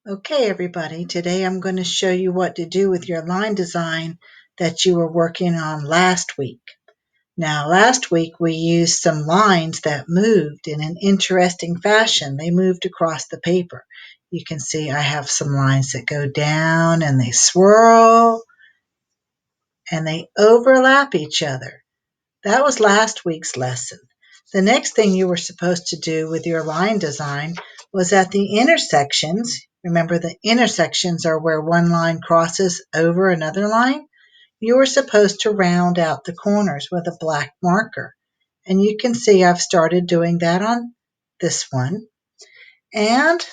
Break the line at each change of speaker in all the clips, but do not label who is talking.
Okay, everybody, today I'm going to show you what to do with your line design that you were working on last week. Now, last week we used some lines that moved in an interesting fashion. They moved across the paper. You can see I have some lines that go down and they swirl and they overlap each other. That was last week's lesson. The next thing you were supposed to do with your line design was at the intersections. Remember, the intersections are where one line crosses over another line. You were supposed to round out the corners with a black marker. And you can see I've started doing that on this one. And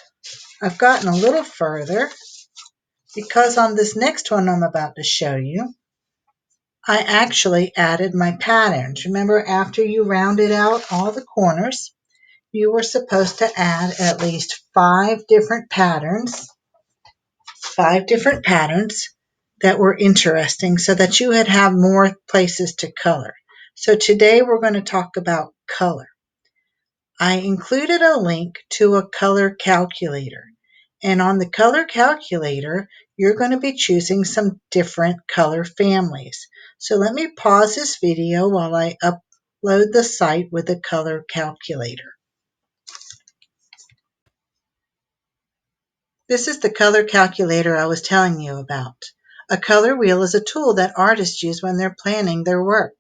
I've gotten a little further because on this next one I'm about to show you, I actually added my patterns. Remember, after you rounded out all the corners, you were supposed to add at least five different patterns that were interesting so that you would have more places to color. So today we're going to talk about color. I included a link to a color calculator. And on the color calculator, you're going to be choosing some different color families. So let me pause this video while I upload the site with the color calculator. This is the color calculator I was telling you about. A color wheel is a tool that artists use when they're planning their work.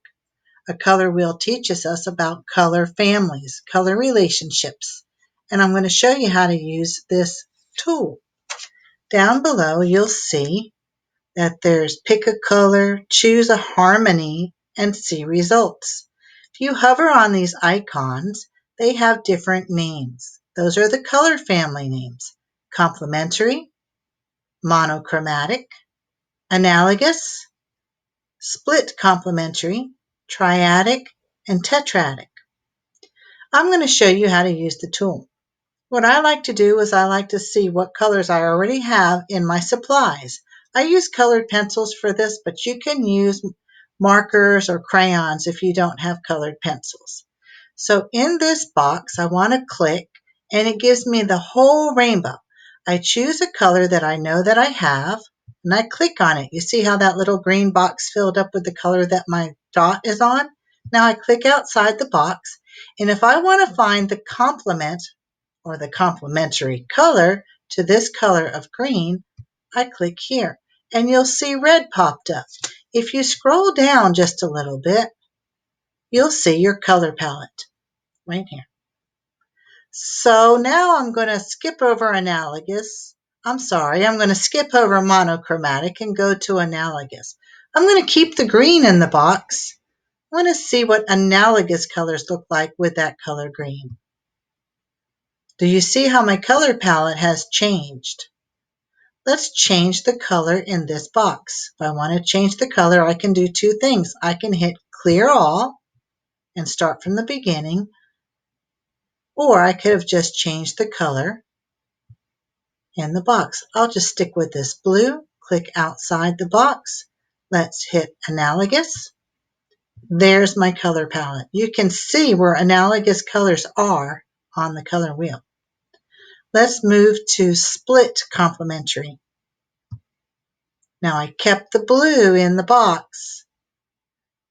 A color wheel teaches us about color families, color relationships, and I'm going to show you how to use this tool. Down below, you'll see that there's pick a color, choose a harmony, and see results. If you hover on these icons, they have different names. Those are the color family names: complementary, monochromatic, analogous, split complementary, triadic, and tetradic. I'm going to show you how to use the tool. What I like to do is I like to see what colors I already have in my supplies. I use colored pencils for this, but you can use markers or crayons if you don't have colored pencils. So in this box, I want to click, and it gives me the whole rainbow. I choose a color that I know that I have, and I click on it. You see how that little green box filled up with the color that my dot is on? Now I click outside the box, and if I want to find the complement or the complementary color to this color of green, I click here, and you'll see red popped up. If you scroll down just a little bit, you'll see your color palette right here. So now I'm going to skip over analogous. I'm going to skip over monochromatic and go to analogous. I'm going to keep the green in the box. I want to see what analogous colors look like with that color green. Do you see how my color palette has changed? Let's change the color in this box. If I want to change the color, I can do two things. I can hit clear all and start from the beginning, or I could have just changed the color in the box. I'll just stick with this blue, click outside the box. Let's hit analogous. There's my color palette. You can see where analogous colors are on the color wheel. Let's move to split complementary. Now I kept the blue in the box,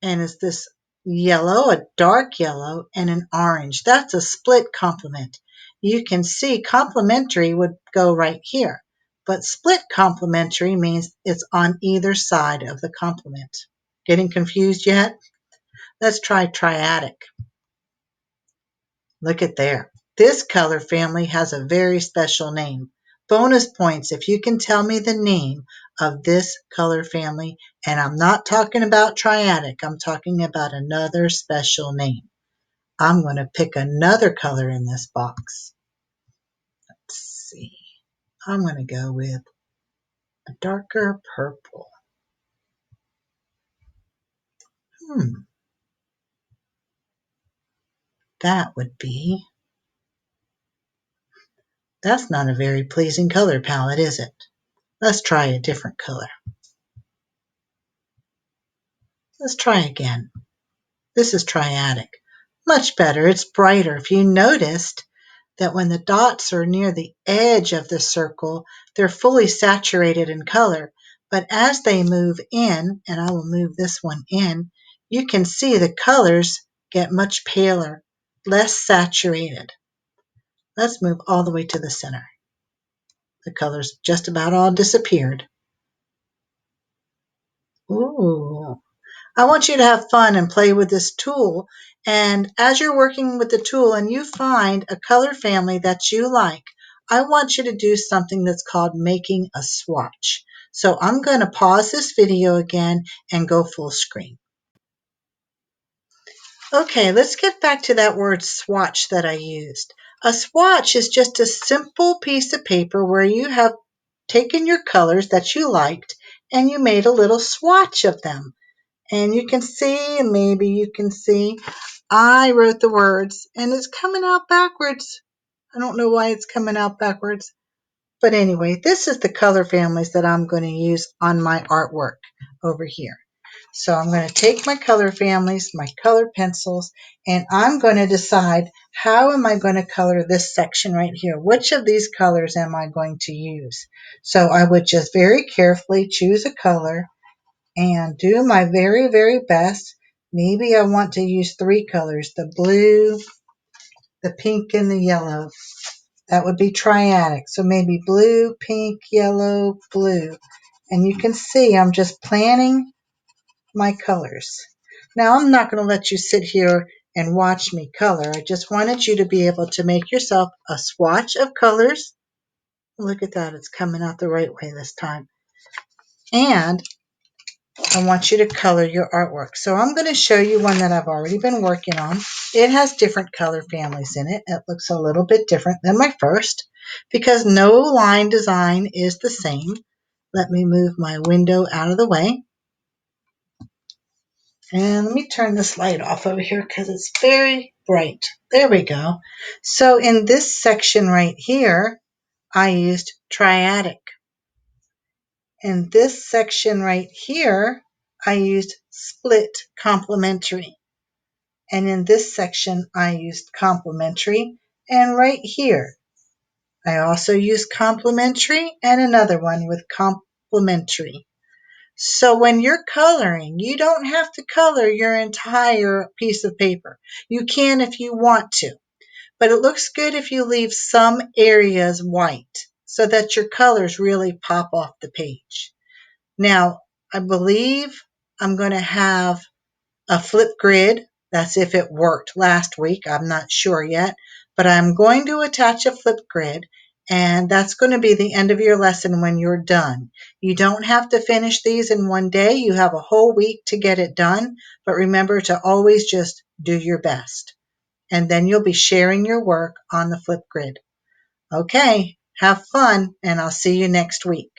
and it's this yellow, a dark yellow, and an orange. That's a split complement. You can see complementary would go right here, but split complementary means it's on either side of the complement. Getting confused yet? Let's try triadic. Look at there. This color family has a very special name. Bonus points if you can tell me the name of this color family. And I'm not talking about triadic. I'm talking about another special name. I'm going to pick another color in this box. Let's see. I'm going to go with a darker purple. That would be... That's not a very pleasing color palette, is it? Let's try a different color. Let's try again. This is triadic. Much better. It's brighter. If you noticed, that when the dots are near the edge of the circle, they're fully saturated in color. But as they move in, and I will move this one in, you can see the colors get much paler, less saturated. Let's move all the way to the center. The colors just about all disappeared. Ooh. I want you to have fun and play with this tool. And as you're working with the tool and you find a color family that you like, I want you to do something that's called making a swatch. So I'm going to pause this video again and go full screen. Okay, let's get back to that word swatch that I used. A swatch is just a simple piece of paper where you have taken your colors that you liked and you made a little swatch of them. And you can see, maybe you can see, I wrote the words and it's coming out backwards. I don't know why it's coming out backwards. But anyway, this is the color families that I'm going to use on my artwork over here. So I'm going to take my color families, my color pencils, and I'm going to decide how am I going to color this section right here. Which of these colors am I going to use? So I would just very carefully choose a color and do my very, very best. Maybe I want to use 3 colors, the blue, the pink, and the yellow. That would be triadic. So maybe blue, pink, yellow, blue. And you can see I'm just planning my colors. Now I'm not going to let you sit here and watch me color. I just wanted you to be able to make yourself a swatch of colors. Look at that, it's coming out the right way this time. And I want you to color your artwork. So I'm going to show you one that I've already been working on. It has different color families in it. It looks a little bit different than my first because no line design is the same. Let me move my window out of the way. And let me turn this light off over here because it's very bright. There we go. So in this section right here, I used triadic. In this section right here, I used split complementary. And in this section, I used complementary. And right here, I also used complementary and another one with complementary. So when you're coloring, you don't have to color your entire piece of paper. You can if you want to, but it looks good if you leave some areas white so that your colors really pop off the page. Now, I believe I'm going to have a flip grid. That's if it worked last week. I'm not sure yet, but I'm going to attach a flip grid, and that's going to be the end of your lesson when you're done. You don't have to finish these in one day. You have a whole week to get it done, but remember to always just do your best. And then you'll be sharing your work on the flip grid. Okay, have fun, and I'll see you next week.